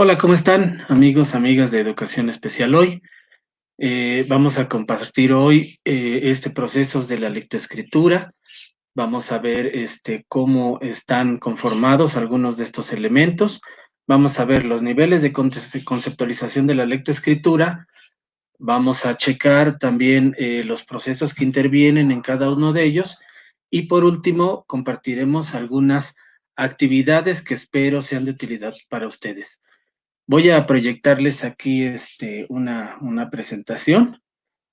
Hola, ¿cómo están, amigos, amigas de Educación Especial? Hoy vamos a compartir este proceso de la lectoescritura. Vamos a ver cómo están conformados algunos de estos elementos. Vamos a ver los niveles de conceptualización de la lectoescritura. Vamos a checar también los procesos que intervienen en cada uno de ellos. Y por último, compartiremos algunas actividades que espero sean de utilidad para ustedes. Voy a proyectarles aquí una presentación.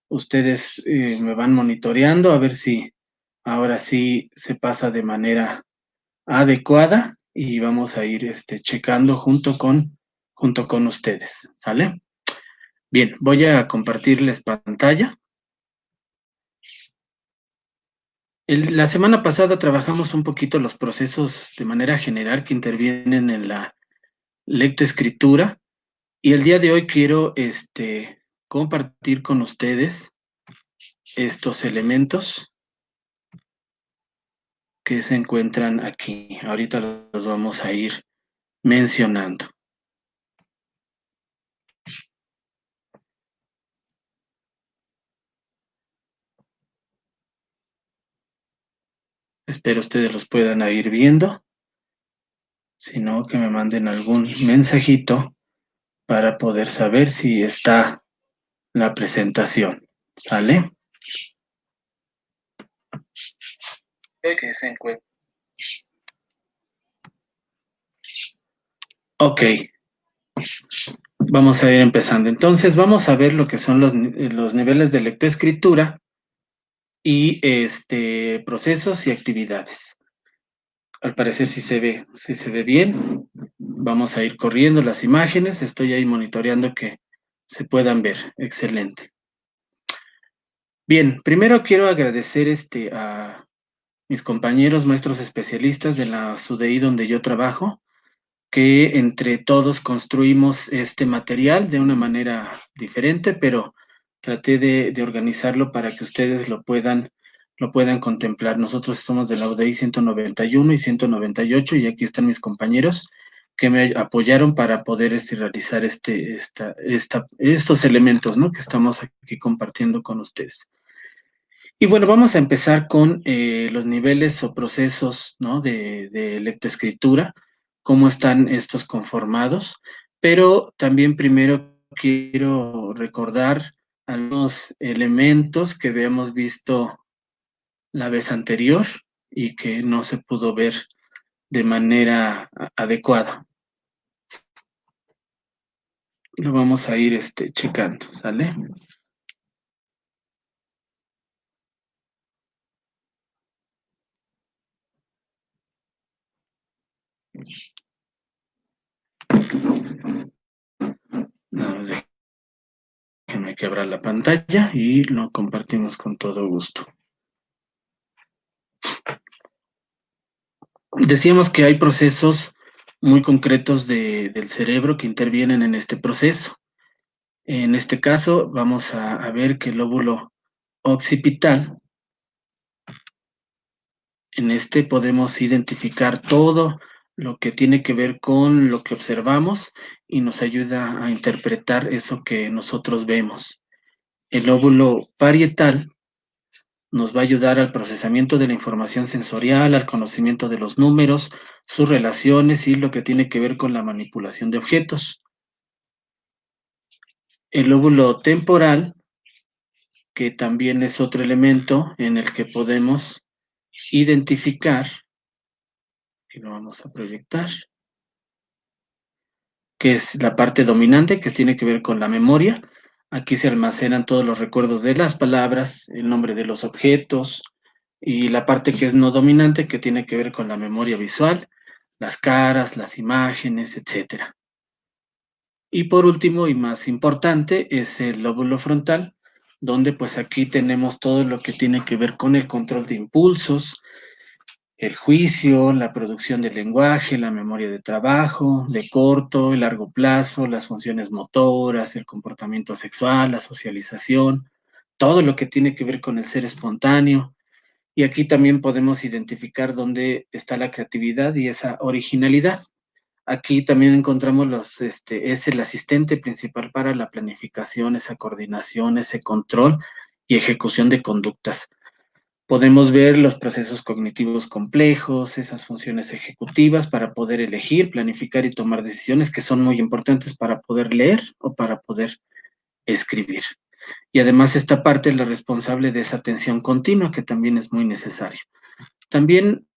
Ustedes me van monitoreando a ver si ahora sí se pasa de manera adecuada y vamos a ir checando junto con ustedes. ¿Sale? Bien, voy a compartirles pantalla. La semana pasada trabajamos un poquito los procesos de manera general que intervienen en la lectoescritura. Y el día de hoy quiero compartir con ustedes estos elementos que se encuentran aquí. Ahorita los vamos a ir mencionando. Espero ustedes los puedan ir viendo. Si no, que me manden algún mensajito para poder saber si está la presentación. ¿Sale? Que se encuentra. Ok, vamos a ir empezando. Entonces, vamos a ver lo que son los niveles de lectoescritura y procesos y actividades. Al parecer sí se ve bien. Vamos a ir corriendo las imágenes. Estoy ahí monitoreando que se puedan ver. Excelente. Bien, primero quiero agradecer a mis compañeros maestros especialistas de la SUDEI donde yo trabajo, que entre todos construimos este material de una manera diferente, pero traté de organizarlo para que ustedes lo puedan contemplar. Nosotros somos de la UDEI 191 y 198 y aquí están mis compañeros que me apoyaron para poder realizar estos elementos, ¿no?, que estamos aquí compartiendo con ustedes. Y bueno, vamos a empezar con los niveles o procesos, ¿no?, de lectoescritura, cómo están estos conformados, pero también primero quiero recordar algunos elementos que habíamos visto la vez anterior y que no se pudo ver de manera adecuada. Lo vamos a ir checando, ¿sale? Nada más déjenme quebrar la pantalla y lo compartimos con todo gusto. Decíamos que hay procesos muy concretos del cerebro que intervienen en este proceso. En este caso, vamos a ver que el lóbulo occipital, en podemos identificar todo lo que tiene que ver con lo que observamos y nos ayuda a interpretar eso que nosotros vemos. El lóbulo parietal nos va a ayudar al procesamiento de la información sensorial, al conocimiento de los números, sus relaciones y lo que tiene que ver con la manipulación de objetos. El lóbulo temporal, que también es otro elemento en el que podemos identificar, y lo vamos a proyectar, que es la parte dominante, que tiene que ver con la memoria. Aquí se almacenan todos los recuerdos de las palabras, el nombre de los objetos, y la parte que es no dominante, que tiene que ver con la memoria visual, las caras, las imágenes, etc. Y por último, y más importante, es el lóbulo frontal, donde pues aquí tenemos todo lo que tiene que ver con el control de impulsos, el juicio, la producción del lenguaje, la memoria de trabajo, de corto y largo plazo, las funciones motoras, el comportamiento sexual, la socialización, todo lo que tiene que ver con el ser espontáneo. Y aquí también podemos identificar dónde está la creatividad y esa originalidad. Aquí también encontramos es el asistente principal para la planificación, esa coordinación, ese control y ejecución de conductas. Podemos ver los procesos cognitivos complejos, esas funciones ejecutivas para poder elegir, planificar y tomar decisiones que son muy importantes para poder leer o para poder escribir. Y además esta parte es la responsable de esa atención continua, que también es muy necesario. También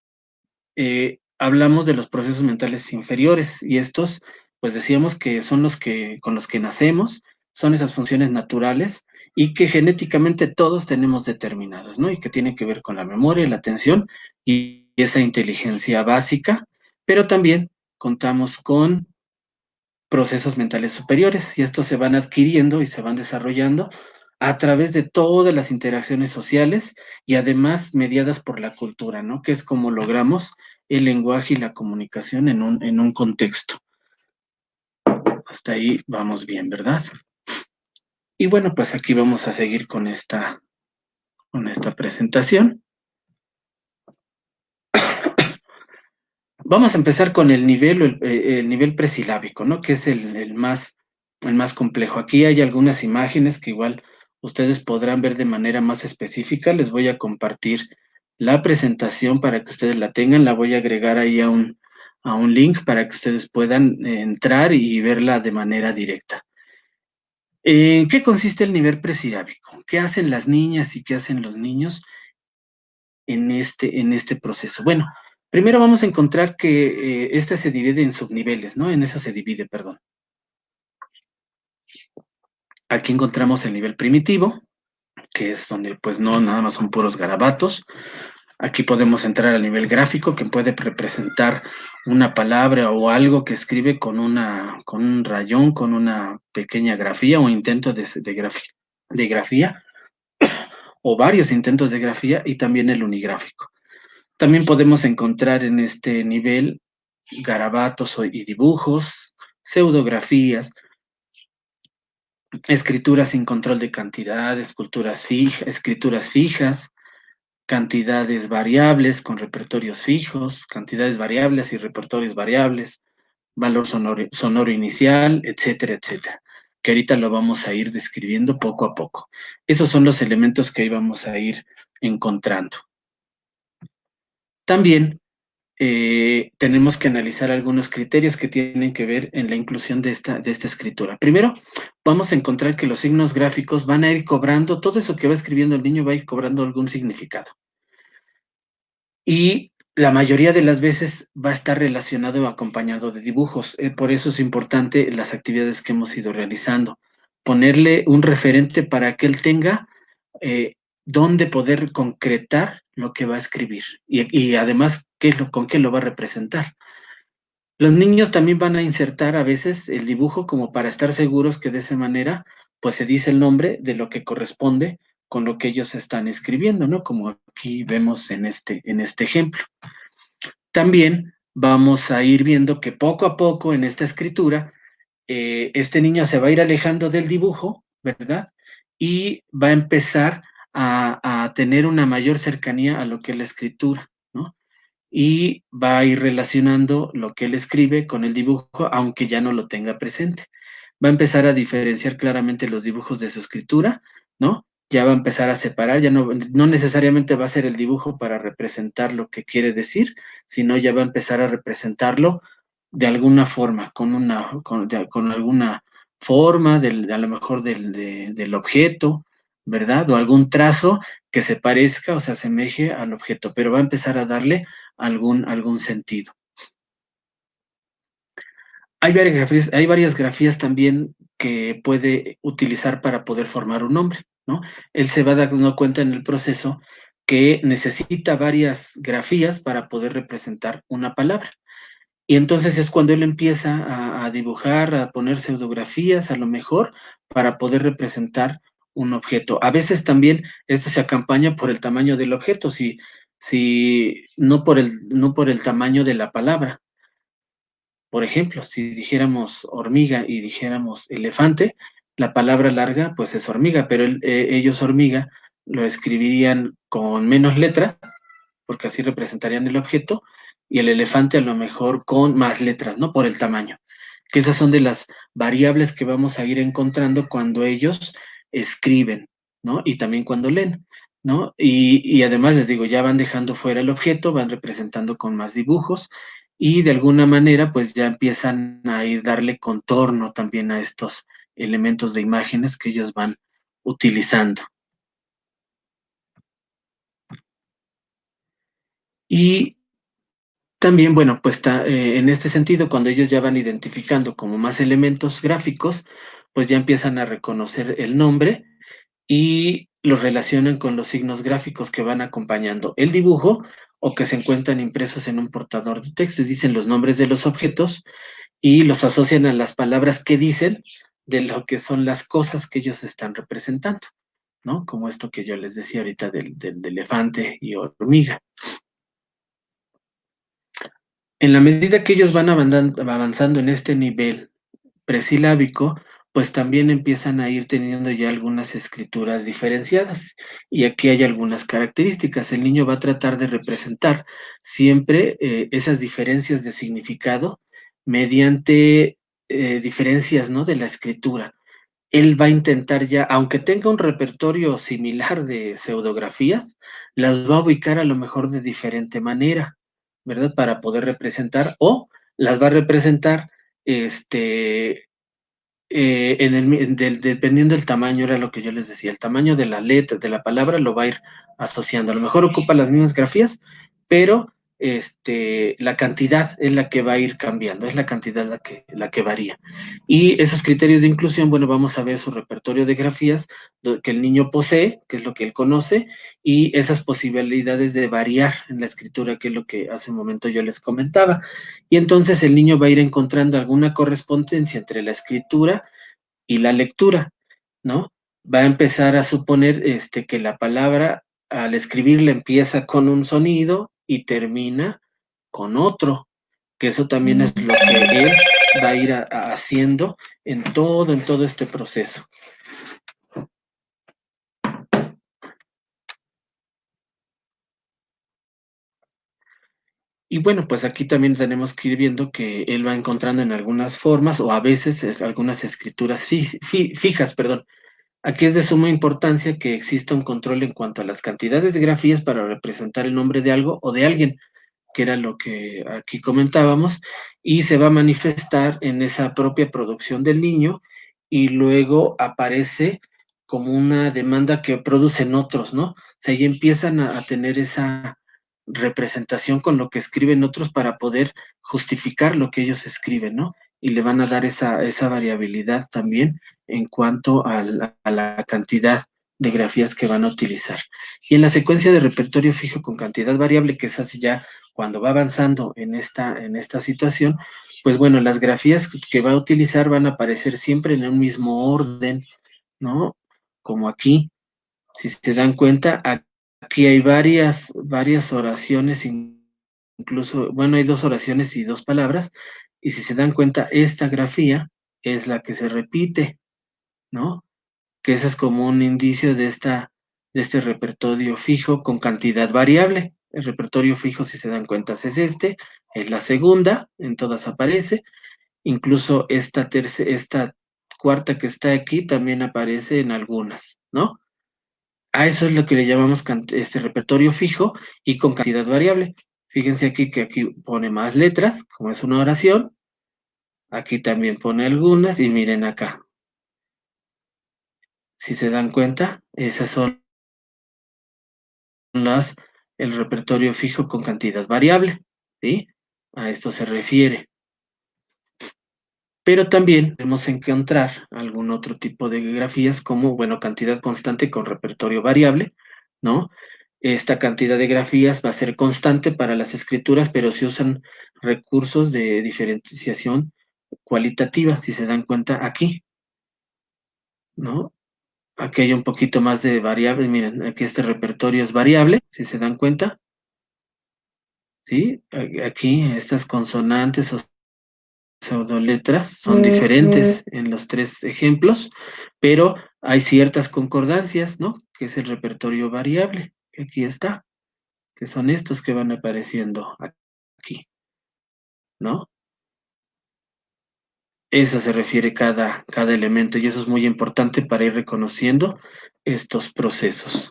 hablamos de los procesos mentales inferiores, y estos, pues decíamos que son los que con los que nacemos, son esas funciones naturales y que genéticamente todos tenemos determinadas, ¿no? Y que tienen que ver con la memoria, la atención y esa inteligencia básica, pero también contamos con procesos mentales superiores, y estos se van adquiriendo y se van desarrollando a través de todas las interacciones sociales y además mediadas por la cultura, ¿no? Que es como logramos el lenguaje y la comunicación en un contexto. Hasta ahí vamos bien, ¿verdad? Y bueno, pues aquí vamos a seguir con esta presentación. Vamos a empezar con el nivel presilábico, ¿no? Que es el más complejo. Aquí hay algunas imágenes que igual ustedes podrán ver de manera más específica. Les voy a compartir la presentación para que ustedes la tengan. La voy a agregar ahí a un link para que ustedes puedan entrar y verla de manera directa. ¿En qué consiste el nivel presilábico? ¿Qué hacen las niñas y qué hacen los niños en este proceso? Bueno, primero vamos a encontrar que este se divide en subniveles, ¿no? En eso se divide, perdón. Aquí encontramos el nivel primitivo, que es donde pues no, nada más son puros garabatos. Aquí podemos entrar al nivel gráfico, que puede representar una palabra o algo que escribe con un rayón, con una pequeña grafía o intento de grafía, o varios intentos de grafía, y también el unigráfico. También podemos encontrar en este nivel garabatos y dibujos, pseudografías, escrituras sin control de cantidades, escrituras fijas, cantidades variables con repertorios fijos, cantidades variables y repertorios variables, valor sonoro inicial, etcétera, etcétera, que ahorita lo vamos a ir describiendo poco a poco. Esos son los elementos que íbamos a ir encontrando. También tenemos que analizar algunos criterios que tienen que ver en la inclusión de esta escritura. Primero, vamos a encontrar que los signos gráficos van a ir cobrando, todo eso que va escribiendo el niño va a ir cobrando algún significado. Y la mayoría de las veces va a estar relacionado o acompañado de dibujos. Por eso es importante las actividades que hemos ido realizando. Ponerle un referente para que él tenga dónde poder concretar lo que va a escribir y además con qué lo va a representar. Los niños también van a insertar a veces el dibujo como para estar seguros que de esa manera pues se dice el nombre de lo que corresponde con lo que ellos están escribiendo, ¿no? Como aquí vemos en este ejemplo. También vamos a ir viendo que poco a poco en esta escritura este niño se va a ir alejando del dibujo, ¿verdad? Y va a empezar a tener una mayor cercanía a lo que es la escritura, ¿no? Y va a ir relacionando lo que él escribe con el dibujo, aunque ya no lo tenga presente. Va a empezar a diferenciar claramente los dibujos de su escritura, ¿no? Ya va a empezar a separar, ya no necesariamente va a ser el dibujo para representar lo que quiere decir, sino ya va a empezar a representarlo de alguna forma, con alguna forma, a lo mejor del objeto, ¿verdad? O algún trazo que se parezca o se asemeje al objeto, pero va a empezar a darle algún sentido. Hay varias grafías también que puede utilizar para poder formar un nombre, ¿no? Él se va dando cuenta en el proceso que necesita varias grafías para poder representar una palabra. Y entonces es cuando él empieza a dibujar, a poner pseudografías a lo mejor, para poder representar un objeto. A veces también esto se acompaña por el tamaño del objeto, no por el tamaño de la palabra. Por ejemplo, si dijéramos hormiga y dijéramos elefante, la palabra larga pues es hormiga, pero ellos hormiga lo escribirían con menos letras, porque así representarían el objeto, y el elefante a lo mejor con más letras, ¿no? Por el tamaño. Que esas son de las variables que vamos a ir encontrando cuando ellos escriben, ¿no? Y también cuando leen, ¿no? Y además les digo, ya van dejando fuera el objeto, van representando con más dibujos y de alguna manera pues ya empiezan a ir darle contorno también a estos elementos de imágenes que ellos van utilizando. Y también, bueno, pues en este sentido, cuando ellos ya van identificando como más elementos gráficos, pues ya empiezan a reconocer el nombre y los relacionan con los signos gráficos que van acompañando el dibujo o que se encuentran impresos en un portador de texto y dicen los nombres de los objetos y los asocian a las palabras que dicen de lo que son las cosas que ellos están representando, ¿no? Como esto que yo les decía ahorita del elefante y hormiga. En la medida que ellos van avanzando en este nivel presilábico, pues también empiezan a ir teniendo ya algunas escrituras diferenciadas. Y aquí hay algunas características. El niño va a tratar de representar siempre esas diferencias de significado mediante diferencias, ¿no? De la escritura. Él va a intentar ya, aunque tenga un repertorio similar de pseudografías, las va a ubicar a lo mejor de diferente manera, ¿verdad? Para poder representar, o las va a representar dependiendo del tamaño, era lo que yo les decía, el tamaño de la letra, de la palabra, lo va a ir asociando. A lo mejor ocupa las mismas grafías, pero la cantidad es la que va a ir cambiando, es la cantidad la que varía. Y esos criterios de inclusión, bueno, vamos a ver su repertorio de grafías que el niño posee, que es lo que él conoce, y esas posibilidades de variar en la escritura, que es lo que hace un momento yo les comentaba. Y entonces el niño va a ir encontrando alguna correspondencia entre la escritura y la lectura, ¿no? Va a empezar a suponer que la palabra al escribirla empieza con un sonido y termina con otro, que eso también es lo que él va a ir haciendo en todo este proceso. Y bueno, pues aquí también tenemos que ir viendo que él va encontrando en algunas formas o a veces algunas escrituras fijas, perdón. Aquí es de suma importancia que exista un control en cuanto a las cantidades de grafías para representar el nombre de algo o de alguien, que era lo que aquí comentábamos, y se va a manifestar en esa propia producción del niño y luego aparece como una demanda que producen otros, ¿no? O sea, ya empiezan a tener esa representación con lo que escriben otros para poder justificar lo que ellos escriben, ¿no? Y le van a dar esa variabilidad también en cuanto a la cantidad de grafías que van a utilizar. Y en la secuencia de repertorio fijo con cantidad variable, que es así ya cuando va avanzando en esta situación, pues bueno, las grafías que va a utilizar van a aparecer siempre en un mismo orden, ¿no? Como aquí, si se dan cuenta, aquí hay varias oraciones, incluso, bueno, hay 2 oraciones y 2 palabras, y si se dan cuenta, esta grafía es la que se repite, ¿no? Que ese es como un indicio de este repertorio fijo con cantidad variable. El repertorio fijo, si se dan cuenta, es es la segunda, en todas aparece, incluso esta cuarta que está aquí también aparece en algunas, ¿no? A eso es lo que le llamamos este repertorio fijo y con cantidad variable. Fíjense aquí que aquí pone más letras, como es una oración, aquí también pone algunas y miren acá. Si se dan cuenta, esas son el repertorio fijo con cantidad variable, ¿sí? A esto se refiere. Pero también podemos encontrar algún otro tipo de grafías como, bueno, cantidad constante con repertorio variable, ¿no? Esta cantidad de grafías va a ser constante para las escrituras, pero se usan recursos de diferenciación cualitativa, si se dan cuenta aquí, ¿no? Aquí hay un poquito más de variable, miren, aquí este repertorio es variable, si se dan cuenta, ¿sí? Aquí estas consonantes o pseudoletras son diferentes en los 3 ejemplos, pero hay ciertas concordancias, ¿no? Que es el repertorio variable, que aquí está, que son estos que van apareciendo aquí. ¿no? Eso se refiere cada elemento y eso es muy importante para ir reconociendo estos procesos.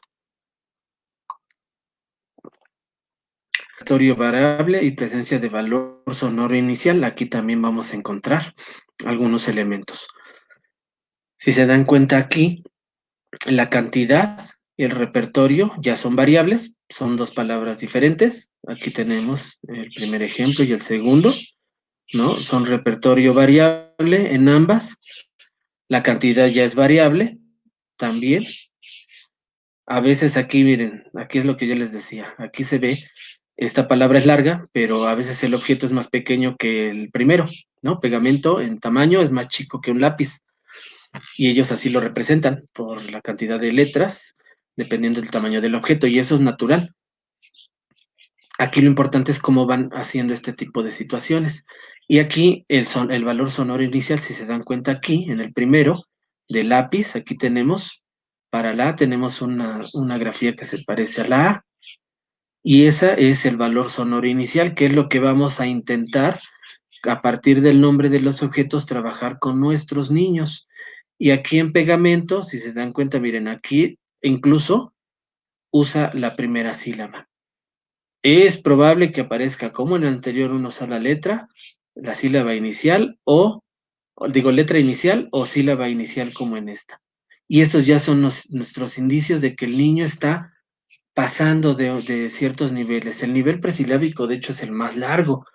Repertorio variable y presencia de valor sonoro inicial. Aquí también vamos a encontrar algunos elementos. Si se dan cuenta aquí, la cantidad y el repertorio ya son variables, son dos palabras diferentes. Aquí tenemos el primer ejemplo y el segundo, ¿no? Son repertorio variable en ambas. La cantidad ya es variable también. A veces aquí, miren, aquí es lo que yo les decía. Aquí se ve, esta palabra es larga, pero a veces el objeto es más pequeño que el primero, ¿no? Pegamento en tamaño es más chico que un lápiz. Y ellos así lo representan por la cantidad de letras, dependiendo del tamaño del objeto, y eso es natural. Aquí lo importante es cómo van haciendo este tipo de situaciones. Y aquí el valor sonoro inicial, si se dan cuenta aquí, en el primero, de lápiz, aquí tenemos, para la A tenemos una grafía que se parece a la A, y esa es el valor sonoro inicial, que es lo que vamos a intentar, a partir del nombre de los objetos, trabajar con nuestros niños. Y aquí en pegamento, si se dan cuenta, miren, aquí incluso usa la primera sílaba. Es probable que aparezca como en el anterior una sola letra, la sílaba inicial digo letra inicial o sílaba inicial como en esta. Y estos ya son nuestros indicios de que el niño está pasando de ciertos niveles. El nivel presilábico, de hecho, es el más largo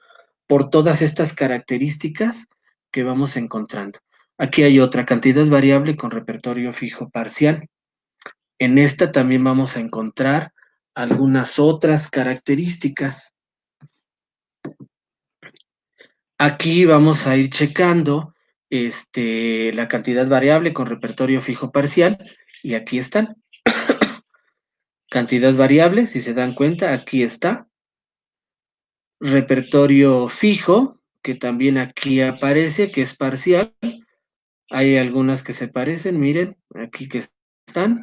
por todas estas características que vamos encontrando. Aquí hay otra cantidad variable con repertorio fijo parcial. En esta también vamos a encontrar algunas otras características. Aquí vamos a ir checando la cantidad variable con repertorio fijo parcial y aquí están. Cantidad variable, si se dan cuenta, aquí está. Repertorio fijo, que también aquí aparece, que es parcial. Hay algunas que se parecen, miren, aquí que están,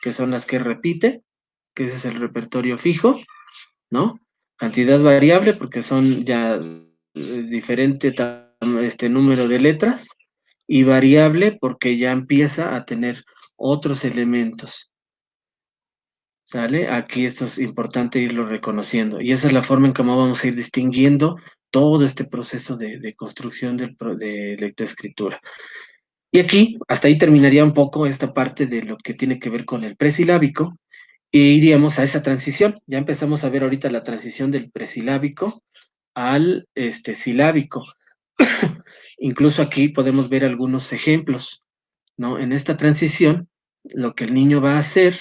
que son las que repite, que ese es el repertorio fijo, ¿no? Cantidad variable, porque son ya diferente número de letras, y variable porque ya empieza a tener otros elementos. ¿Sale? Aquí esto es importante irlo reconociendo. Y esa es la forma en cómo vamos a ir distinguiendo todo este proceso de construcción de lectoescritura. Y aquí, hasta ahí terminaría un poco esta parte de lo que tiene que ver con el presilábico, e iríamos a esa transición. Ya empezamos a ver ahorita la transición del presilábico al silábico. Incluso aquí podemos ver algunos ejemplos, ¿no? En esta transición, lo que el niño va a hacer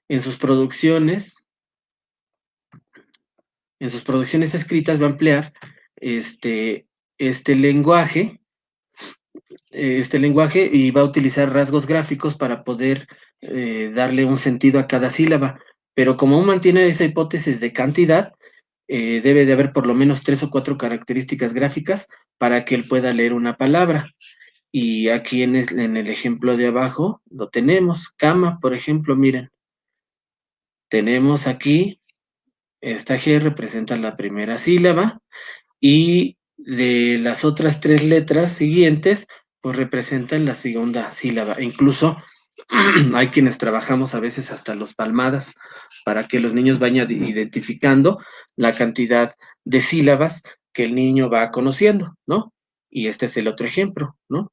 en sus producciones, escritas va a emplear este, este lenguaje, y va a utilizar rasgos gráficos para poder darle un sentido a cada sílaba. Pero como aún mantiene esa hipótesis de cantidad, debe de haber por lo menos 3 o 4 características gráficas para que él pueda leer una palabra. Y aquí en el ejemplo de abajo lo tenemos. Cama, por ejemplo, miren. Tenemos aquí, esta G representa la primera sílaba y de las otras 3 letras siguientes, pues representan la segunda sílaba. Incluso hay quienes trabajamos a veces hasta los palmadas para que los niños vayan identificando la cantidad de sílabas que el niño va conociendo, ¿no? Y este es el otro ejemplo, ¿no?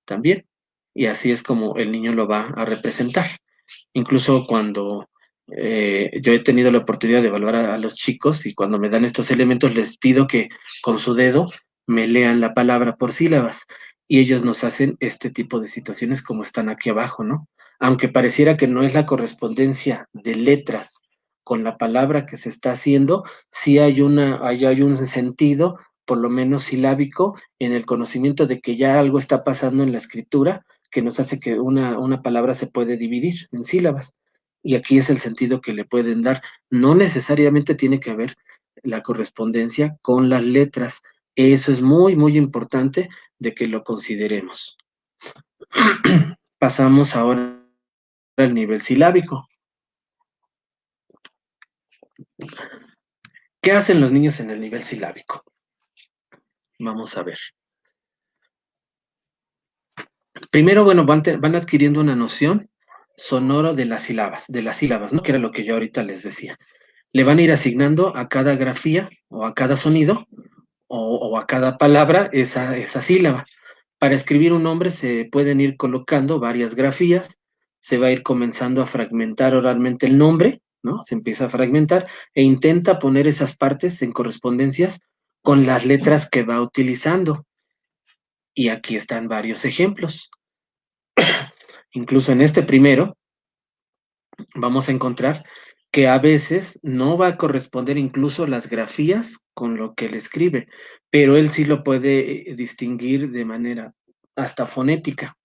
También. Y así es como el niño lo va a representar. Incluso cuando yo he tenido la oportunidad de evaluar a los chicos y cuando me dan estos elementos les pido que con su dedo me lean la palabra por sílabas y ellos nos hacen este tipo de situaciones como están aquí abajo, ¿no? Aunque pareciera que no es la correspondencia de letras con la palabra que se está haciendo, sí hay hay un sentido, por lo menos silábico, en el conocimiento de que ya algo está pasando en la escritura que nos hace que una palabra se puede dividir en sílabas. Y aquí es el sentido que le pueden dar. No necesariamente tiene que haber la correspondencia con las letras. Eso es muy, muy importante de que lo consideremos. Pasamos ahora al nivel silábico. ¿Qué hacen los niños en el nivel silábico? Vamos a ver. Primero, bueno, van adquiriendo una noción sonora de las sílabas, ¿no? Que era lo que yo ahorita les decía. Le van a ir asignando a cada grafía o a cada sonido o a cada palabra esa sílaba. Para escribir un nombre se pueden ir colocando varias grafías, se va a ir comenzando a fragmentar oralmente el nombre, ¿no? Se empieza a fragmentar e intenta poner esas partes en correspondencias con las letras que va utilizando. Y aquí están varios ejemplos. Incluso en este primero, vamos a encontrar que a veces no va a corresponder incluso las grafías con lo que él escribe, pero él sí lo puede distinguir de manera hasta fonética.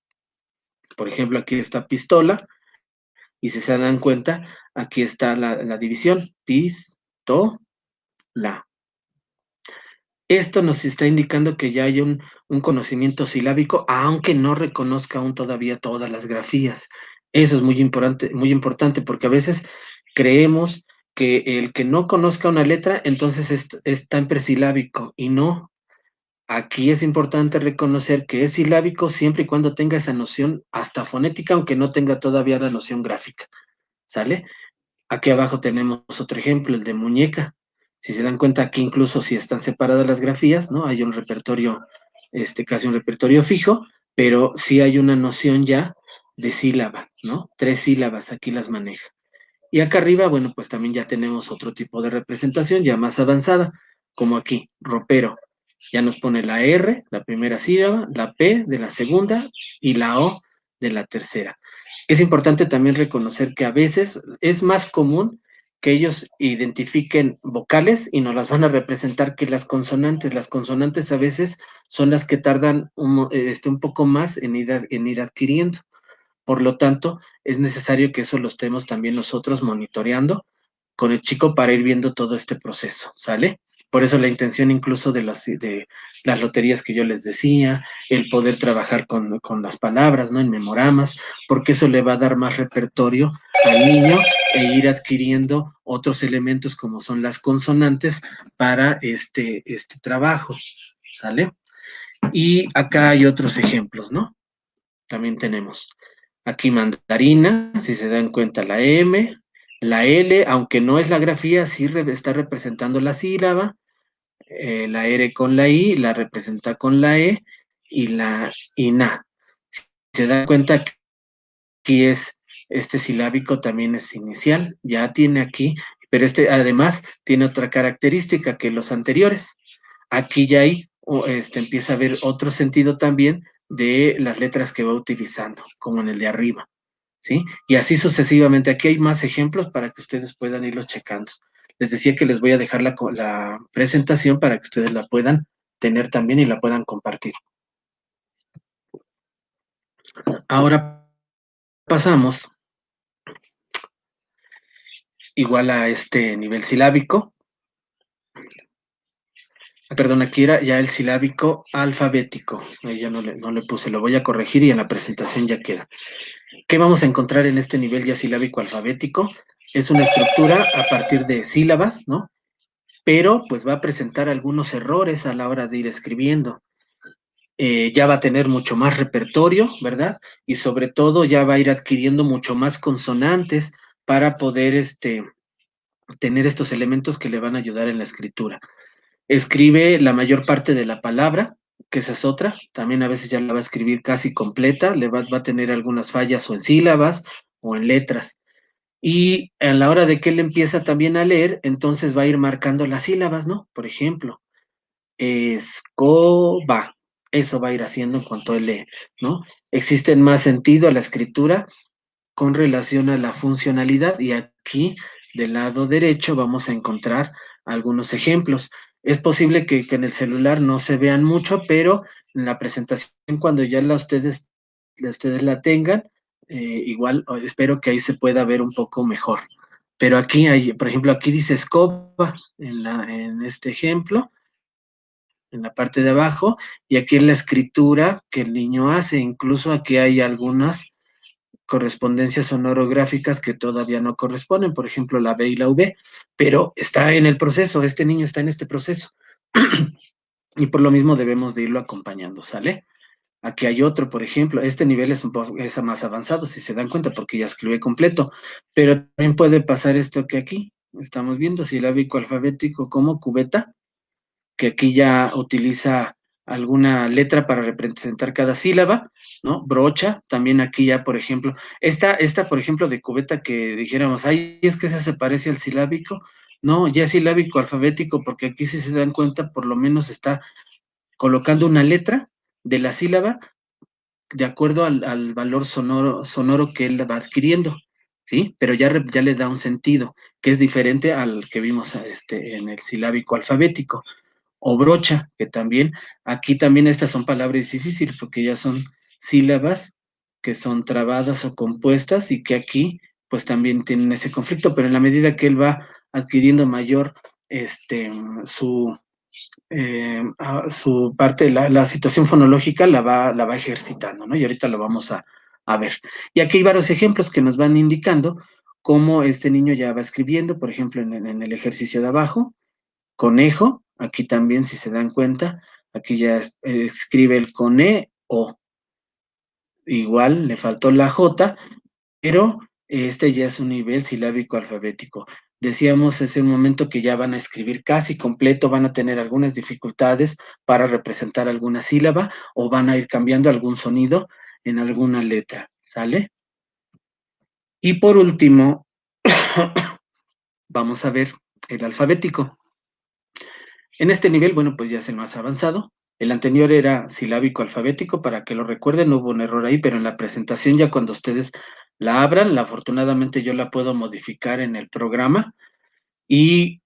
Por ejemplo, aquí está pistola, y si se dan cuenta, aquí está la división, pistola. Esto nos está indicando que ya hay un conocimiento silábico, aunque no reconozca aún todavía todas las grafías. Eso es muy importante, porque a veces creemos que el que no conozca una letra, entonces es tan presilábico, y no. Aquí es importante reconocer que es silábico siempre y cuando tenga esa noción hasta fonética, aunque no tenga todavía la noción gráfica. ¿Sale? Aquí abajo tenemos otro ejemplo, el de muñeca. Si se dan cuenta, aquí incluso si están separadas las grafías, ¿no? Hay un repertorio, casi un repertorio fijo, pero sí hay una noción ya de sílaba, ¿no? 3 sílabas, aquí las maneja. Y acá arriba, bueno, pues también ya tenemos otro tipo de representación ya más avanzada, como aquí, ropero. Ya nos pone la R, la primera sílaba, la P de la segunda y la O de la tercera. Es importante también reconocer que a veces es más común que ellos identifiquen vocales y nos las van a representar que las consonantes. Las consonantes a veces son las que tardan un poco más en ir adquiriendo. Por lo tanto, es necesario que eso lo estemos también nosotros monitoreando con el chico para ir viendo todo este proceso, ¿sale? Por eso la intención incluso de las loterías que yo les decía, el poder trabajar con las palabras, ¿no? En memoramas, porque eso le va a dar más repertorio al niño e ir adquiriendo otros elementos como son las consonantes para este trabajo, ¿sale? Y acá hay otros ejemplos, ¿no? También tenemos aquí mandarina, si se dan cuenta la M, la L, aunque no es la grafía, sí está representando la sílaba, la R con la I, la representa con la E y la INA. Si se dan cuenta, aquí es este silábico también es inicial, ya tiene aquí, pero este además tiene otra característica que los anteriores. Aquí ya hay, empieza a haber otro sentido también de las letras que va utilizando, como en el de arriba, ¿sí? Y así sucesivamente. Aquí hay más ejemplos para que ustedes puedan irlos checando. Les decía que les voy a dejar la presentación para que ustedes la puedan tener también y la puedan compartir. Ahora pasamos igual a este nivel silábico. Perdón, aquí era ya el silábico alfabético. Ahí ya no le puse, lo voy a corregir y en la presentación ya queda. ¿Qué vamos a encontrar en este nivel ya silábico alfabético? Es una estructura a partir de sílabas, ¿no? Pero pues va a presentar algunos errores a la hora de ir escribiendo. Ya va a tener mucho más repertorio, ¿verdad? Y sobre todo ya va a ir adquiriendo mucho más consonantes para poder tener estos elementos que le van a ayudar en la escritura. Escribe la mayor parte de la palabra, que esa es otra, también a veces ya la va a escribir casi completa, va a tener algunas fallas o en sílabas o en letras. Y a la hora de que él empieza también a leer, entonces va a ir marcando las sílabas, ¿no? Por ejemplo, escoba, eso va a ir haciendo en cuanto él lee, ¿no? Existen más sentido a la escritura con relación a la funcionalidad y aquí del lado derecho vamos a encontrar algunos ejemplos. Es posible que en el celular no se vean mucho, pero en la presentación cuando ya ustedes la tengan, igual espero que ahí se pueda ver un poco mejor. Pero aquí hay, por ejemplo, aquí dice escoba en este ejemplo, en la parte de abajo, y aquí es la escritura que el niño hace. Incluso aquí hay algunas correspondencias sonorográficas que todavía no corresponden, por ejemplo, la B y la V, pero está en el proceso, este niño está en este proceso. Y por lo mismo debemos de irlo acompañando, ¿sale? Aquí hay otro, por ejemplo, este nivel es un poco más avanzado, si se dan cuenta, porque ya escribe completo, pero también puede pasar esto que aquí estamos viendo, silábico alfabético como cubeta, que aquí ya utiliza alguna letra para representar cada sílaba, ¿no? Brocha, también aquí ya, por ejemplo, esta, por ejemplo, de cubeta que dijéramos, ay, es que esa se parece al silábico, no, ya es silábico alfabético, porque aquí si se dan cuenta, por lo menos está colocando una letra de la sílaba de acuerdo al valor sonoro que él va adquiriendo, ¿sí? Pero ya le da un sentido, que es diferente al que vimos en el silábico alfabético. O brocha, que también, aquí también estas son palabras difíciles, porque ya son sílabas que son trabadas o compuestas y que aquí pues también tienen ese conflicto, pero en la medida que él va adquiriendo mayor su su parte, la situación fonológica la va ejercitando, ¿no? Y ahorita lo vamos a ver. Y aquí hay varios ejemplos que nos van indicando cómo este niño ya va escribiendo, por ejemplo, en el ejercicio de abajo, conejo, aquí también, si se dan cuenta, aquí ya escribe el cone o igual le faltó la J, pero este ya es un nivel silábico alfabético. Decíamos hace un momento que ya van a escribir casi completo, van a tener algunas dificultades para representar alguna sílaba o van a ir cambiando algún sonido en alguna letra, ¿sale? Y por último, vamos a ver el alfabético. En este nivel, bueno, pues ya es el más avanzado. El anterior era silábico alfabético, para que lo recuerden, no hubo un error ahí, pero en la presentación ya cuando ustedes la abran, afortunadamente yo la puedo modificar en el programa y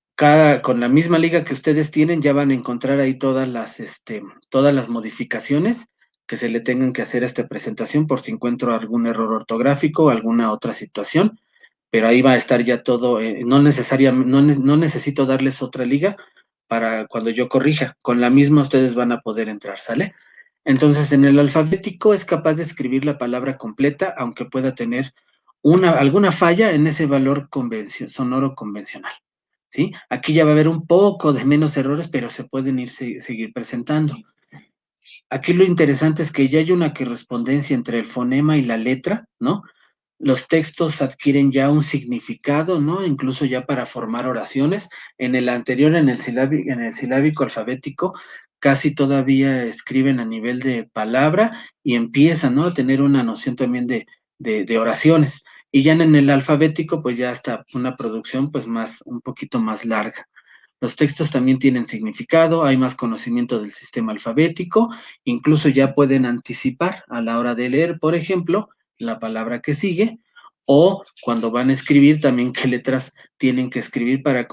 con la misma liga que ustedes tienen ya van a encontrar ahí todas las modificaciones que se le tengan que hacer a esta presentación por si encuentro algún error ortográfico o alguna otra situación, pero ahí va a estar ya todo, no necesito darles otra liga para cuando yo corrija, con la misma ustedes van a poder entrar, ¿sale? Entonces, en el alfabético es capaz de escribir la palabra completa, aunque pueda tener alguna falla en ese valor sonoro convencional, ¿sí? Aquí ya va a haber un poco de menos errores, pero se pueden seguir presentando. Aquí lo interesante es que ya hay una correspondencia entre el fonema y la letra, ¿no? Los textos adquieren ya un significado, ¿no? Incluso ya para formar oraciones. En el anterior, en el silábico alfabético, casi todavía escriben a nivel de palabra y empiezan, ¿no? A tener una noción también de oraciones. Y ya en el alfabético, pues ya está una producción, pues un poquito más larga. Los textos también tienen significado, hay más conocimiento del sistema alfabético, incluso ya pueden anticipar a la hora de leer, por ejemplo, la palabra que sigue, o cuando van a escribir también qué letras tienen que escribir para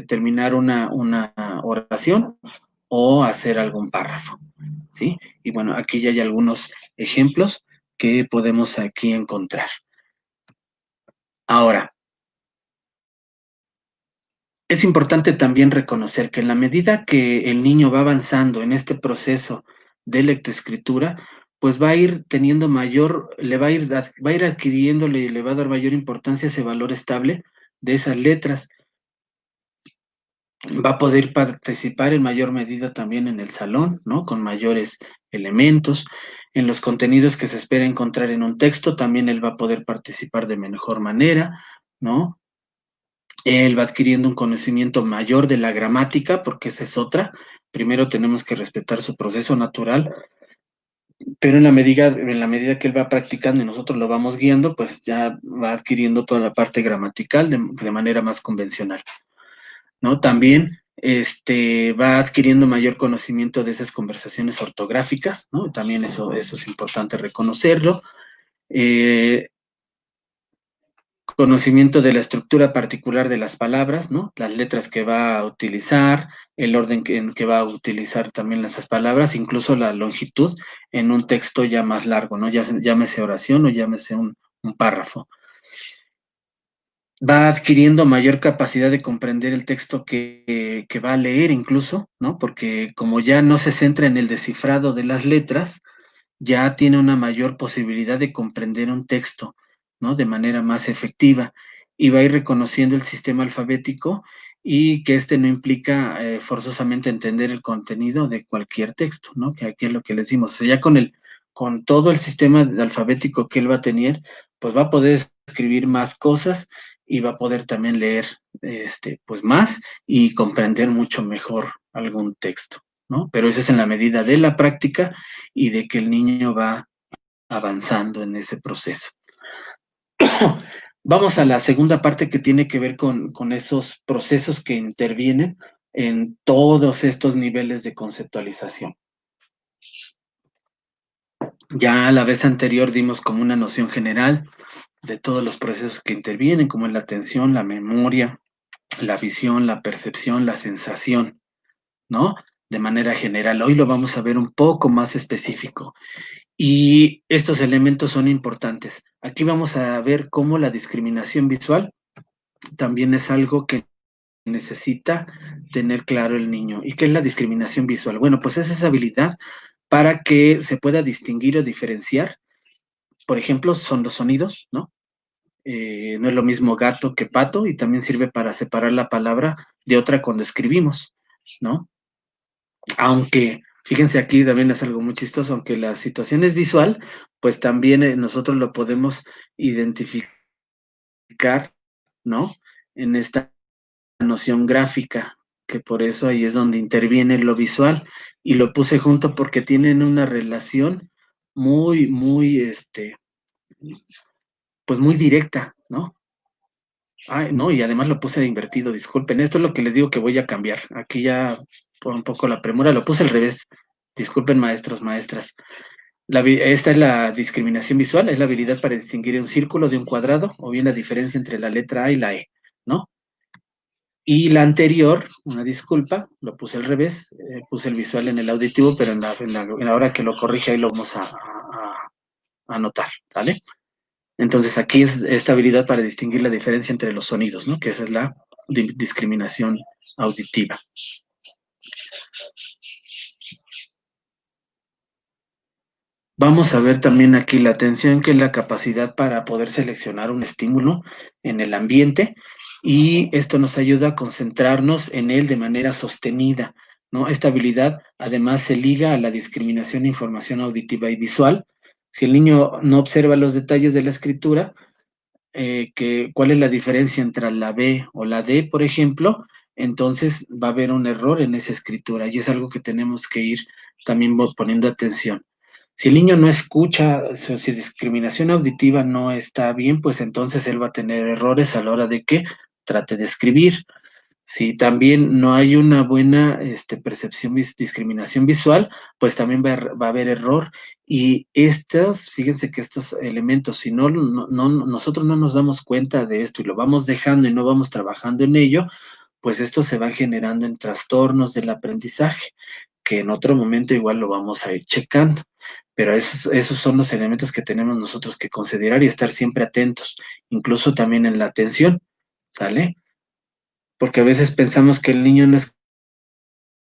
terminar una oración o hacer algún párrafo, ¿sí? Y bueno, aquí ya hay algunos ejemplos que podemos aquí encontrar. Ahora, es importante también reconocer que en la medida que el niño va avanzando en este proceso de lectoescritura, pues va a ir teniendo va a ir adquiriéndole y le va a dar mayor importancia ese valor estable de esas letras. Va a poder participar en mayor medida también en el salón, ¿no? Con mayores elementos. En los contenidos que se espera encontrar en un texto, también él va a poder participar de mejor manera, ¿no? Él va adquiriendo un conocimiento mayor de la gramática, porque esa es otra. Primero tenemos que respetar su proceso natural, pero en la medida que él va practicando y nosotros lo vamos guiando, pues ya va adquiriendo toda la parte gramatical de manera más convencional, ¿no? También va adquiriendo mayor conocimiento de esas conversaciones ortográficas, ¿no? También eso es importante reconocerlo. Eh, Conocimiento de la estructura particular de las palabras, ¿no? Las letras que va a utilizar, el orden en que va a utilizar también esas palabras, incluso la longitud en un texto ya más largo, ¿no? Ya llámese oración o llámese un párrafo. Va adquiriendo mayor capacidad de comprender el texto que va a leer incluso, ¿no? Porque como ya no se centra en el descifrado de las letras, ya tiene una mayor posibilidad de comprender un texto, ¿no? De manera más efectiva, y va a ir reconociendo el sistema alfabético y que no implica forzosamente entender el contenido de cualquier texto, ¿no? Que aquí es lo que le decimos. O sea, ya con todo el sistema alfabético que él va a tener, pues va a poder escribir más cosas y va a poder también leer pues más y comprender mucho mejor algún texto, ¿no? Pero eso es en la medida de la práctica y de que el niño va avanzando en ese proceso. Vamos a la segunda parte que tiene que ver con esos procesos que intervienen en todos estos niveles de conceptualización. Ya la vez anterior dimos como una noción general de todos los procesos que intervienen, como es la atención, la memoria, la visión, la percepción, la sensación, ¿no? De manera general. Hoy lo vamos a ver un poco más específico. Y estos elementos son importantes. Aquí vamos a ver cómo la discriminación visual también es algo que necesita tener claro el niño. ¿Y qué es la discriminación visual? Bueno, pues es esa habilidad para que se pueda distinguir o diferenciar. Por ejemplo, son los sonidos, ¿no? No es lo mismo gato que pato y también sirve para separar la palabra de otra cuando escribimos, ¿no? Aunque, fíjense aquí también es algo muy chistoso, aunque la situación es visual, pues también nosotros lo podemos identificar, ¿no? En esta noción gráfica, que por eso ahí es donde interviene lo visual, y lo puse junto porque tienen una relación muy, muy, pues muy directa, ¿no? Ay, no, y además lo puse de invertido, disculpen, esto es lo que les digo que voy a cambiar. Aquí ya por un poco la premura, lo puse al revés. Disculpen, maestros, maestras. Esta es la discriminación visual, es la habilidad para distinguir un círculo de un cuadrado o bien la diferencia entre la letra A y la E, ¿no? Y la anterior, una disculpa, lo puse al revés, puse el visual en el auditivo, pero en la hora que lo corrige ahí lo vamos a anotar, ¿vale? Entonces aquí es esta habilidad para distinguir la diferencia entre los sonidos, ¿no? Que esa es la discriminación auditiva. Vamos a ver también aquí la atención, que es la capacidad para poder seleccionar un estímulo en el ambiente, y esto nos ayuda a concentrarnos en él de manera sostenida, ¿no? Esta habilidad además se liga a la discriminación de información auditiva y visual. Si el niño no observa los detalles de la escritura, cuál es la diferencia entre la B o la D, por ejemplo, entonces va a haber un error en esa escritura y es algo que tenemos que ir también poniendo atención. Si el niño no escucha, si discriminación auditiva no está bien, pues entonces él va a tener errores a la hora de que trate de escribir. Si también no hay una buena percepción, discriminación visual, pues también va a haber error. Y fíjense que estos elementos, si nosotros no nos damos cuenta de esto y lo vamos dejando y no vamos trabajando en ello, pues esto se va generando en trastornos del aprendizaje, que en otro momento igual lo vamos a ir checando. Pero esos son los elementos que tenemos nosotros que considerar y estar siempre atentos, incluso también en la atención, ¿sale? Porque a veces pensamos que el niño no es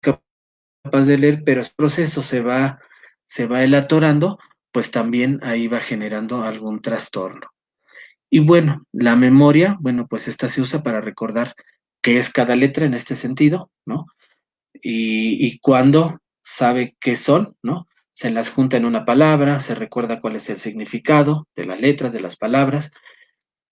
capaz de leer, pero el proceso se va elatorando, pues también ahí va generando algún trastorno. Y bueno, la memoria, bueno, pues esta se usa para recordar qué es cada letra en este sentido, ¿no? Y cuándo sabe qué son, ¿no? Se las junta en una palabra, se recuerda cuál es el significado de las letras, de las palabras,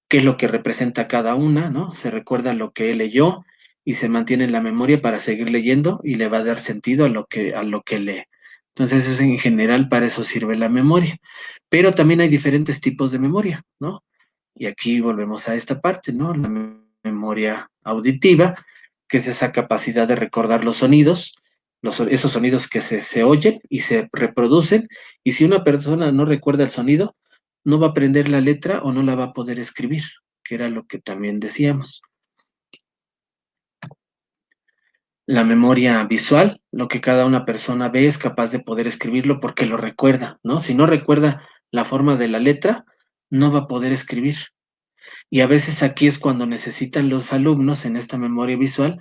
qué es lo que representa cada una, ¿no? Se recuerda lo que él leyó y se mantiene en la memoria para seguir leyendo y le va a dar sentido a lo que lee. Entonces, eso en general, para eso sirve la memoria. Pero también hay diferentes tipos de memoria, ¿no? Y aquí volvemos a esta parte, ¿no? La memoria auditiva, que es esa capacidad de recordar los sonidos, esos sonidos que se oyen y se reproducen, y si una persona no recuerda el sonido, no va a aprender la letra o no la va a poder escribir, que era lo que también decíamos. La memoria visual, lo que cada una persona ve es capaz de poder escribirlo porque lo recuerda, ¿no? Si no recuerda la forma de la letra, no va a poder escribir. Y a veces aquí es cuando necesitan los alumnos en esta memoria visual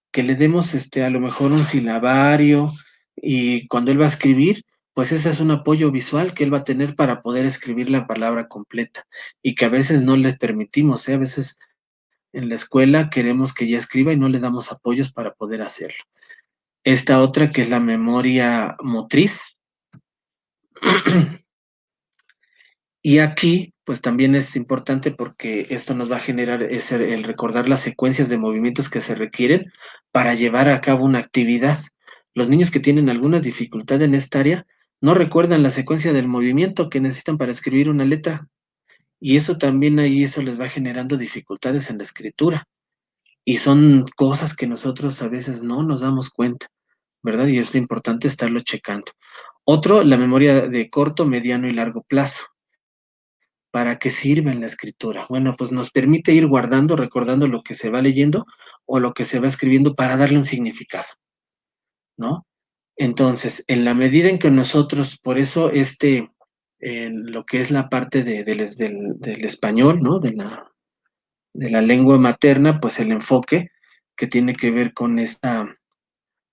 que le demos a lo mejor un silabario, y cuando él va a escribir, pues ese es un apoyo visual que él va a tener para poder escribir la palabra completa y que a veces no le permitimos, ¿eh? A veces en la escuela queremos que ya escriba y no le damos apoyos para poder hacerlo. Esta otra que es la memoria motriz. Y aquí, pues también es importante porque esto nos va a generar el recordar las secuencias de movimientos que se requieren para llevar a cabo una actividad. Los niños que tienen alguna dificultad en esta área no recuerdan la secuencia del movimiento que necesitan para escribir una letra. Y eso también ahí, eso les va generando dificultades en la escritura. Y son cosas que nosotros a veces no nos damos cuenta, ¿verdad? Y es lo importante estarlo checando. Otro, la memoria de corto, mediano y largo plazo. ¿Para qué sirve en la escritura? Bueno, pues nos permite ir guardando, recordando lo que se va leyendo o lo que se va escribiendo para darle un significado, ¿no? Entonces, en la medida en que nosotros, por eso en lo que es la parte del español, ¿no? De la lengua materna, pues el enfoque que tiene que ver con esta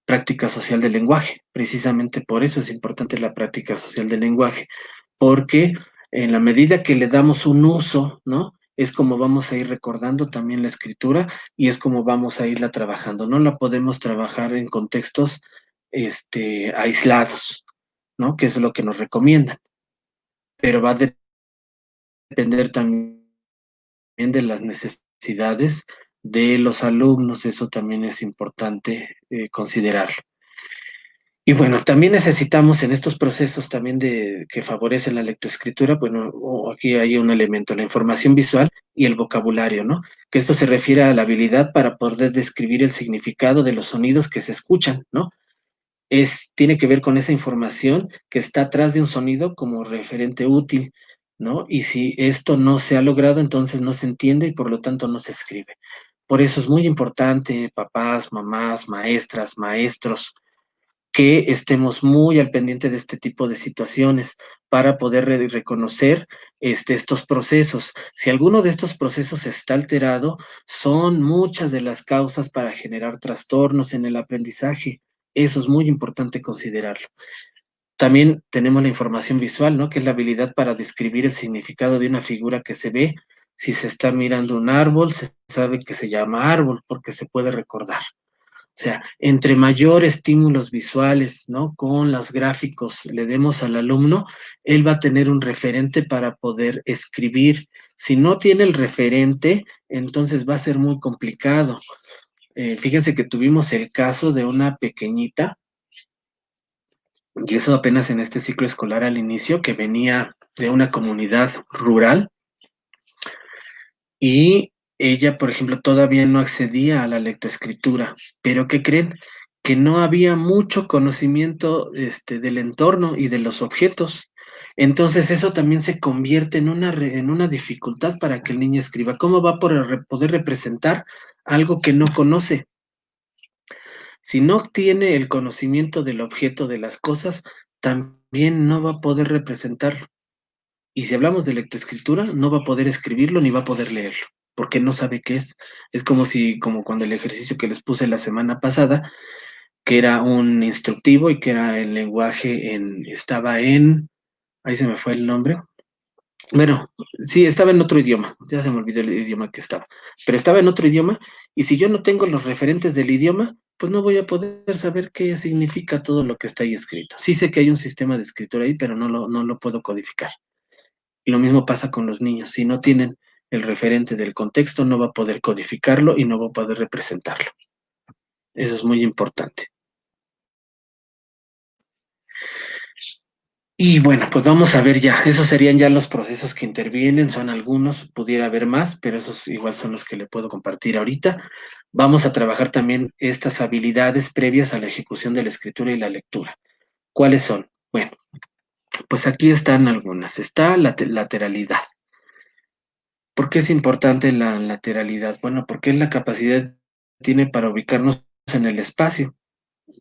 práctica social del lenguaje. Precisamente por eso es importante la práctica social del lenguaje, porque en la medida que le damos un uso, ¿no? Es como vamos a ir recordando también la escritura y es como vamos a irla trabajando. No la podemos trabajar en contextos aislados, ¿no? Que es lo que nos recomiendan, pero va a depender también de las necesidades de los alumnos, eso también es importante considerarlo. Y bueno, también necesitamos en estos procesos también que favorecen la lectoescritura, bueno, aquí hay un elemento, la información visual y el vocabulario, ¿no? Que esto se refiere a la habilidad para poder describir el significado de los sonidos que se escuchan, ¿no? Tiene que ver con esa información que está atrás de un sonido como referente útil, ¿no? Y si esto no se ha logrado, entonces no se entiende y por lo tanto no se escribe. Por eso es muy importante, papás, mamás, maestras, maestros, que estemos muy al pendiente de este tipo de situaciones para poder reconocer estos procesos. Si alguno de estos procesos está alterado, son muchas de las causas para generar trastornos en el aprendizaje. Eso es muy importante considerarlo. También tenemos la información visual, ¿no? Que es la habilidad para describir el significado de una figura que se ve. Si se está mirando un árbol, se sabe que se llama árbol porque se puede recordar. O sea, entre mayor estímulos visuales, ¿no? Con los gráficos le demos al alumno, él va a tener un referente para poder escribir. Si no tiene el referente, entonces va a ser muy complicado. Fíjense que tuvimos el caso de una pequeñita, y eso apenas en este ciclo escolar al inicio, que venía de una comunidad rural y ella, por ejemplo, todavía no accedía a la lectoescritura, pero ¿qué creen? Que no había mucho conocimiento del entorno y de los objetos. Entonces eso también se convierte en una dificultad para que el niño escriba. ¿Cómo va a poder representar algo que no conoce? Si no tiene el conocimiento del objeto de las cosas, también no va a poder representarlo. Y si hablamos de lectoescritura, no va a poder escribirlo ni va a poder leerlo, porque no sabe qué es. Es como cuando el ejercicio que les puse la semana pasada, que era un instructivo y que era el lenguaje ahí se me fue el nombre. Bueno, sí, estaba en otro idioma, ya se me olvidó el idioma que estaba, pero estaba en otro idioma y si yo no tengo los referentes del idioma, pues no voy a poder saber qué significa todo lo que está ahí escrito. Sí sé que hay un sistema de escritura ahí, pero no lo puedo codificar. Y lo mismo pasa con los niños. Si no tienen el referente del contexto, no va a poder codificarlo y no va a poder representarlo. Eso es muy importante. Y bueno, pues vamos a ver ya. Esos serían ya los procesos que intervienen. Son algunos, pudiera haber más, pero esos igual son los que le puedo compartir ahorita. Vamos a trabajar también estas habilidades previas a la ejecución de la escritura y la lectura. ¿Cuáles son? Bueno, pues aquí están algunas. Está la lateralidad. ¿Por qué es importante la lateralidad? Bueno, porque es la capacidad que tiene para ubicarnos en el espacio.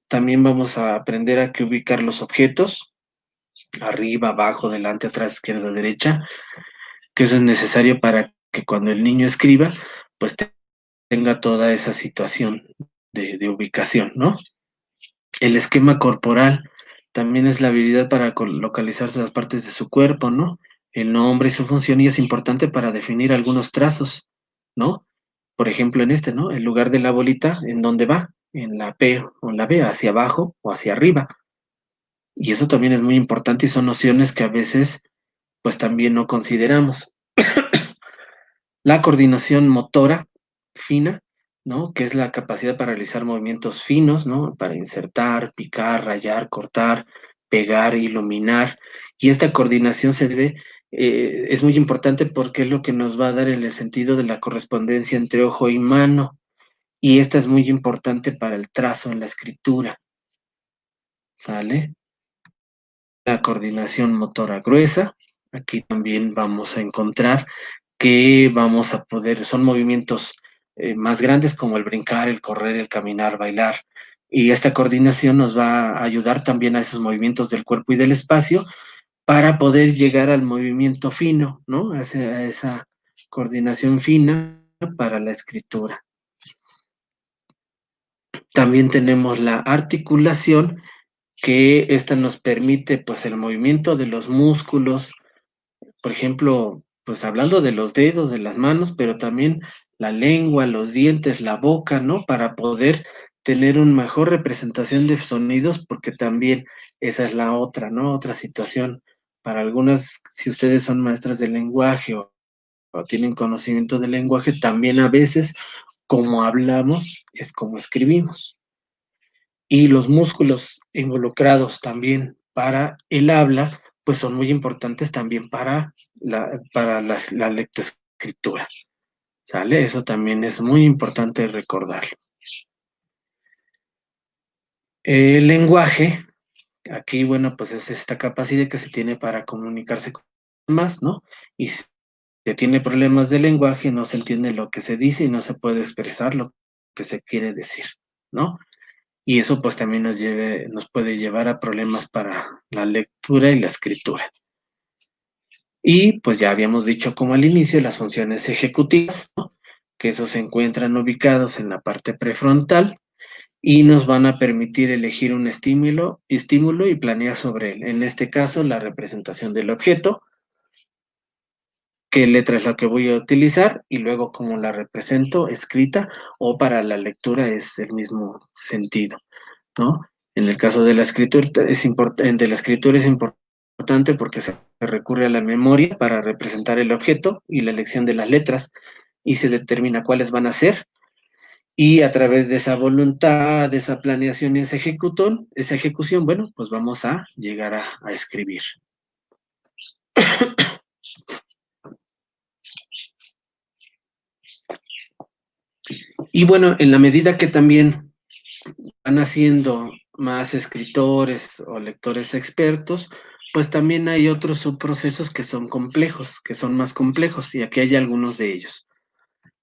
También vamos a aprender a que ubicar los objetos, arriba, abajo, delante, atrás, izquierda, derecha, que eso es necesario para que cuando el niño escriba, pues tenga toda esa situación de ubicación, ¿no? El esquema corporal, también es la habilidad para localizar las partes de su cuerpo, ¿no? El nombre y su función, y es importante para definir algunos trazos, ¿no? Por ejemplo, en este, ¿no? El lugar de la bolita, ¿en dónde va? En la P o en la B, hacia abajo o hacia arriba. Y eso también es muy importante y son nociones que a veces, pues también no consideramos. La coordinación motora fina, ¿no? Que es la capacidad para realizar movimientos finos, ¿no? Para insertar, picar, rayar, cortar, pegar, iluminar. Y esta coordinación se debe, es muy importante porque es lo que nos va a dar el sentido de la correspondencia entre ojo y mano. Y esta es muy importante para el trazo en la escritura. ¿Sale? La coordinación motora gruesa. Aquí también vamos a encontrar que vamos a poder, son movimientos más grandes como el brincar, el correr, el caminar, bailar. Y esta coordinación nos va a ayudar también a esos movimientos del cuerpo y del espacio para poder llegar al movimiento fino, ¿no? A esa coordinación fina para la escritura. También tenemos la articulación, que esta nos permite pues el movimiento de los músculos, por ejemplo, pues hablando de los dedos, de las manos, pero también la lengua, los dientes, la boca, ¿no? Para poder tener una mejor representación de sonidos, porque también esa es la otra, ¿no? Otra situación. Para algunas, si ustedes son maestras de lenguaje o tienen conocimiento del lenguaje, también a veces, como hablamos, es como escribimos. Y los músculos involucrados también para el habla, pues son muy importantes también para la lectoescritura, ¿sale? Eso también es muy importante recordarlo. El lenguaje, aquí, bueno, pues es esta capacidad que se tiene para comunicarse con los demás, ¿no? Y si se tiene problemas de lenguaje, no se entiende lo que se dice y no se puede expresar lo que se quiere decir, ¿no? Y eso pues también nos puede llevar a problemas para la lectura y la escritura. Y pues ya habíamos dicho como al inicio las funciones ejecutivas, ¿no? Que esos se encuentran ubicados en la parte prefrontal y nos van a permitir elegir un estímulo y planear sobre él. En este caso, la representación del objeto, qué letra es la que voy a utilizar y luego cómo la represento escrita, o para la lectura es el mismo sentido, ¿no? En el caso de la escritura es importante porque se recurre a la memoria para representar el objeto y la elección de las letras y se determina cuáles van a ser, y a través de esa voluntad, de esa planeación y esa ejecución, bueno, pues vamos a llegar a escribir. Y bueno, en la medida que también van haciendo más escritores o lectores expertos, pues también hay otros subprocesos que son complejos, que son más complejos, y aquí hay algunos de ellos.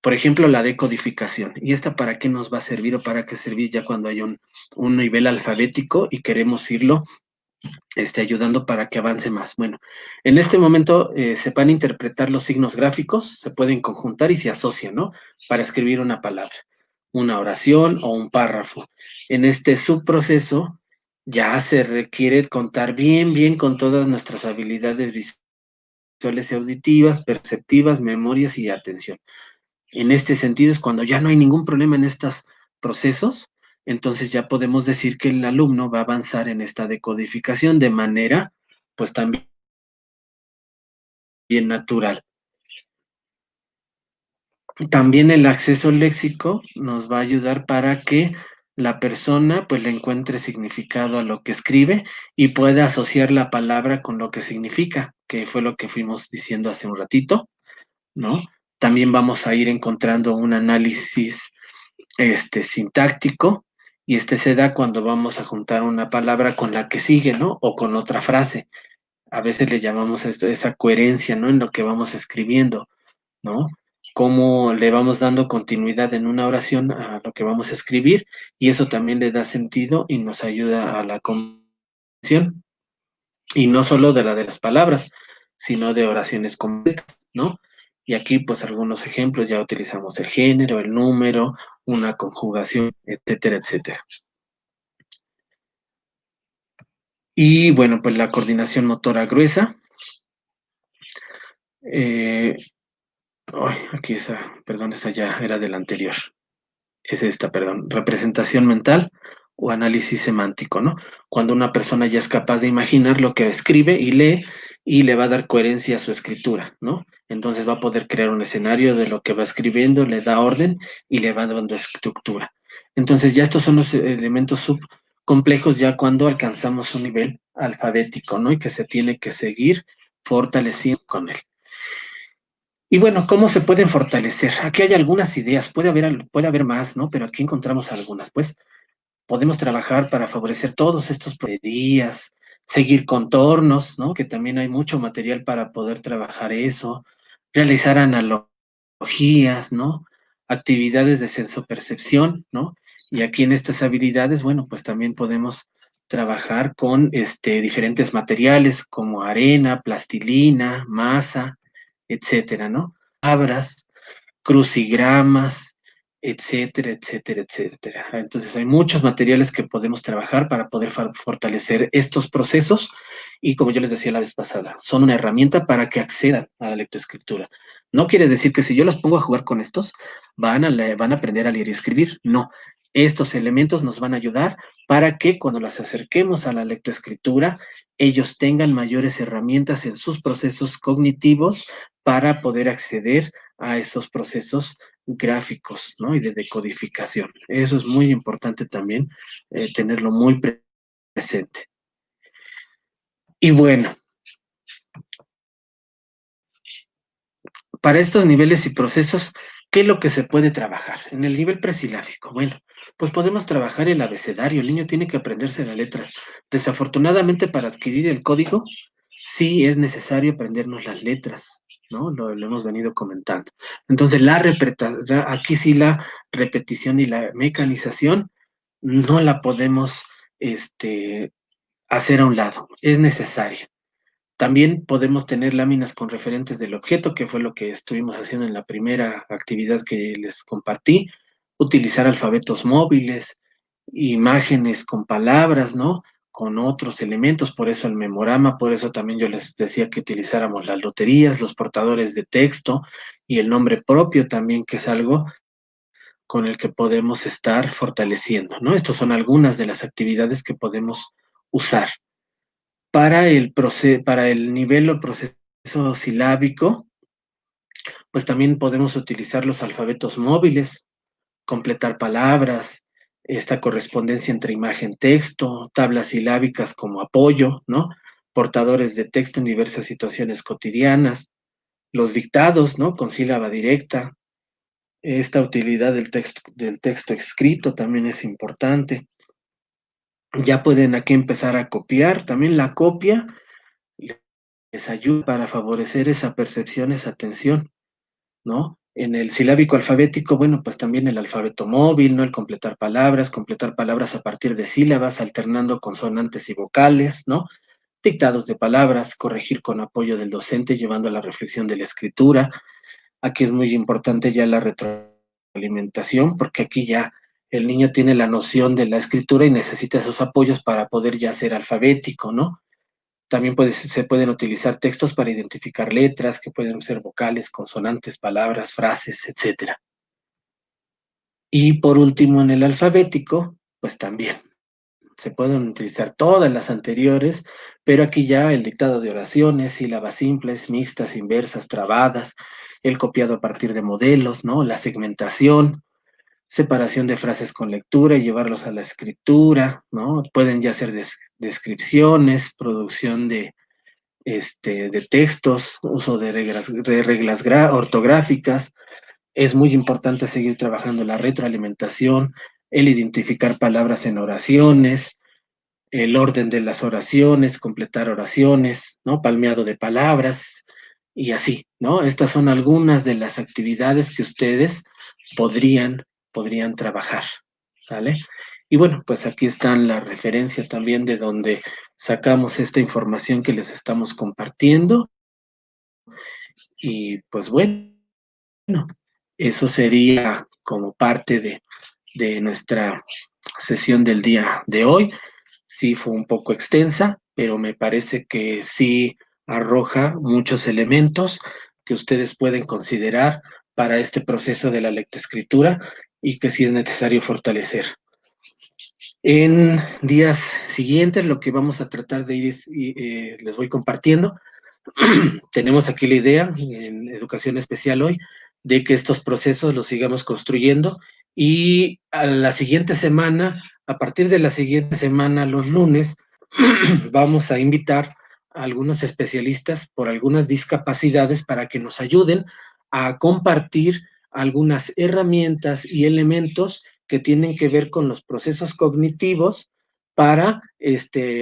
Por ejemplo, la decodificación. ¿Y esta para qué nos va a servir o para qué servir ya cuando hay un nivel alfabético y queremos irlo ayudando para que avance más? Bueno, en este momento se van a interpretar los signos gráficos, se pueden conjuntar y se asocian, ¿no? Para escribir una palabra, una oración o un párrafo. En este subproceso ya se requiere contar bien con todas nuestras habilidades visuales y auditivas, perceptivas, memorias y atención. En este sentido es cuando ya no hay ningún problema en estos procesos, entonces ya podemos decir que el alumno va a avanzar en esta decodificación de manera, pues también bien natural. También el acceso léxico nos va a ayudar para que la persona pues le encuentre significado a lo que escribe y pueda asociar la palabra con lo que significa, que fue lo que fuimos diciendo hace un ratito, ¿no? También vamos a ir encontrando un análisis sintáctico, y se da cuando vamos a juntar una palabra con la que sigue, ¿no? O con otra frase. A veces le llamamos esto, esa coherencia, ¿no? En lo que vamos escribiendo, ¿no? Cómo le vamos dando continuidad en una oración a lo que vamos a escribir, y eso también le da sentido y nos ayuda a la comprensión, y no solo de las palabras, sino de oraciones completas, ¿no? Y aquí, pues, algunos ejemplos, ya utilizamos el género, el número, una conjugación, etcétera, etcétera. Y bueno, pues la coordinación motora gruesa. Aquí perdón, esa ya era de la anterior. Es esta, perdón, representación mental o análisis semántico, ¿no? Cuando una persona ya es capaz de imaginar lo que escribe y lee y le va a dar coherencia a su escritura, ¿no? Entonces va a poder crear un escenario de lo que va escribiendo, le da orden y le va dando estructura. Entonces ya estos son los elementos subcomplejos ya cuando alcanzamos un nivel alfabético, ¿no? Y que se tiene que seguir fortaleciendo con él. Y bueno, ¿cómo se pueden fortalecer? Aquí hay algunas ideas, puede haber más, ¿no? Pero aquí encontramos algunas. Pues podemos trabajar para favorecer todos estos días, seguir contornos, ¿no? Que también hay mucho material para poder trabajar eso, realizar analogías, ¿no? Actividades de sensopercepción, ¿no? Y aquí en estas habilidades, bueno, pues también podemos trabajar con diferentes materiales como arena, plastilina, masa, etcétera, ¿no? Palabras, crucigramas, etcétera, etcétera, etcétera. Entonces hay muchos materiales que podemos trabajar para poder fortalecer estos procesos y como yo les decía la vez pasada, son una herramienta para que accedan a la lectoescritura. No quiere decir que si yo los pongo a jugar con estos, van a aprender a leer y escribir. No, estos elementos nos van a ayudar para que cuando las acerquemos a la lectoescritura, ellos tengan mayores herramientas en sus procesos cognitivos para poder acceder a estos procesos gráficos, ¿no? Y de decodificación. Eso es muy importante también tenerlo muy presente. Y bueno, para estos niveles y procesos, ¿qué es lo que se puede trabajar? En el nivel presilábico, bueno, pues podemos trabajar el abecedario. El niño tiene que aprenderse las letras. Desafortunadamente, para adquirir el código, sí es necesario aprendernos las letras, ¿no? Lo hemos venido comentando. Entonces, aquí sí la repetición y la mecanización no la podemos hacer a un lado, es necesaria. También podemos tener láminas con referentes del objeto, que fue lo que estuvimos haciendo en la primera actividad que les compartí, utilizar alfabetos móviles, imágenes con palabras, ¿no? Con otros elementos, por eso el memorama, por eso también yo les decía que utilizáramos las loterías, los portadores de texto y el nombre propio también, que es algo con el que podemos estar fortaleciendo, ¿no? Estas son algunas de las actividades que podemos usar. Para el nivel o proceso silábico, pues también podemos utilizar los alfabetos móviles, completar palabras, esta correspondencia entre imagen-texto, tablas silábicas como apoyo, ¿no? Portadores de texto en diversas situaciones cotidianas, los dictados, ¿no? Con sílaba directa. Esta utilidad del texto escrito también es importante. Ya pueden aquí empezar a copiar. También la copia les ayuda para favorecer esa percepción, esa atención, ¿no? En el silábico alfabético, bueno, pues también el alfabeto móvil, ¿no? El completar palabras a partir de sílabas, alternando consonantes y vocales, ¿no? Dictados de palabras, corregir con apoyo del docente, llevando a la reflexión de la escritura. Aquí es muy importante ya la retroalimentación, porque aquí ya el niño tiene la noción de la escritura y necesita esos apoyos para poder ya ser alfabético, ¿no? También se pueden utilizar textos para identificar letras, que pueden ser vocales, consonantes, palabras, frases, etcétera. Y por último, en el alfabético, pues también se pueden utilizar todas las anteriores, pero aquí ya el dictado de oraciones, sílabas simples, mixtas, inversas, trabadas, el copiado a partir de modelos, ¿no? La segmentación, separación de frases con lectura y llevarlos a la escritura, ¿no? Pueden ya ser descripciones, producción de textos, uso de reglas ortográficas. Es muy importante seguir trabajando la retroalimentación, el identificar palabras en oraciones, el orden de las oraciones, completar oraciones, ¿no? Palmeado de palabras y así, ¿no? Estas son algunas de las actividades que ustedes podrían, podrían trabajar, ¿sale? Y bueno, pues aquí están la referencia también de donde sacamos esta información que les estamos compartiendo. Y pues bueno, eso sería como parte de nuestra sesión del día de hoy. Sí, fue un poco extensa, pero me parece que sí arroja muchos elementos que ustedes pueden considerar para este proceso de la lectoescritura y que sí es necesario fortalecer. En días siguientes lo que vamos a tratar de ir es, les voy compartiendo. Tenemos aquí la idea en educación especial hoy de que estos procesos los sigamos construyendo y a la siguiente semana, a partir de la siguiente semana, los lunes, vamos a invitar a algunos especialistas por algunas discapacidades para que nos ayuden a compartir algunas herramientas y elementos que tienen que ver con los procesos cognitivos para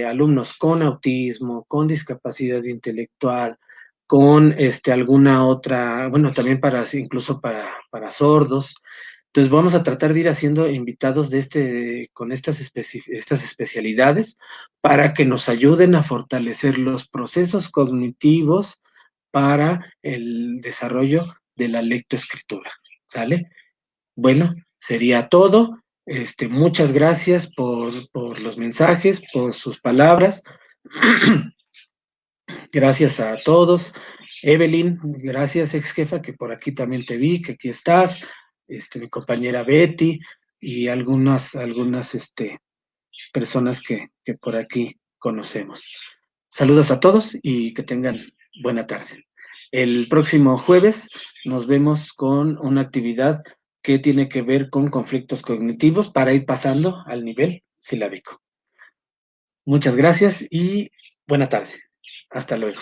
alumnos con autismo, con discapacidad intelectual, con alguna otra, bueno, también para incluso para sordos. Entonces vamos a tratar de ir haciendo invitados con estas especialidades para que nos ayuden a fortalecer los procesos cognitivos para el desarrollo de la lectoescritura. ¿Sale? Bueno, sería todo. Muchas gracias por los mensajes, por sus palabras. Gracias a todos. Evelyn, gracias, ex jefa, que por aquí también te vi, que aquí estás. Mi compañera Betty y algunas personas que por aquí conocemos. Saludos a todos y que tengan buena tarde. El próximo jueves nos vemos con una actividad que tiene que ver con conflictos cognitivos para ir pasando al nivel silábico. Muchas gracias y buena tarde. Hasta luego.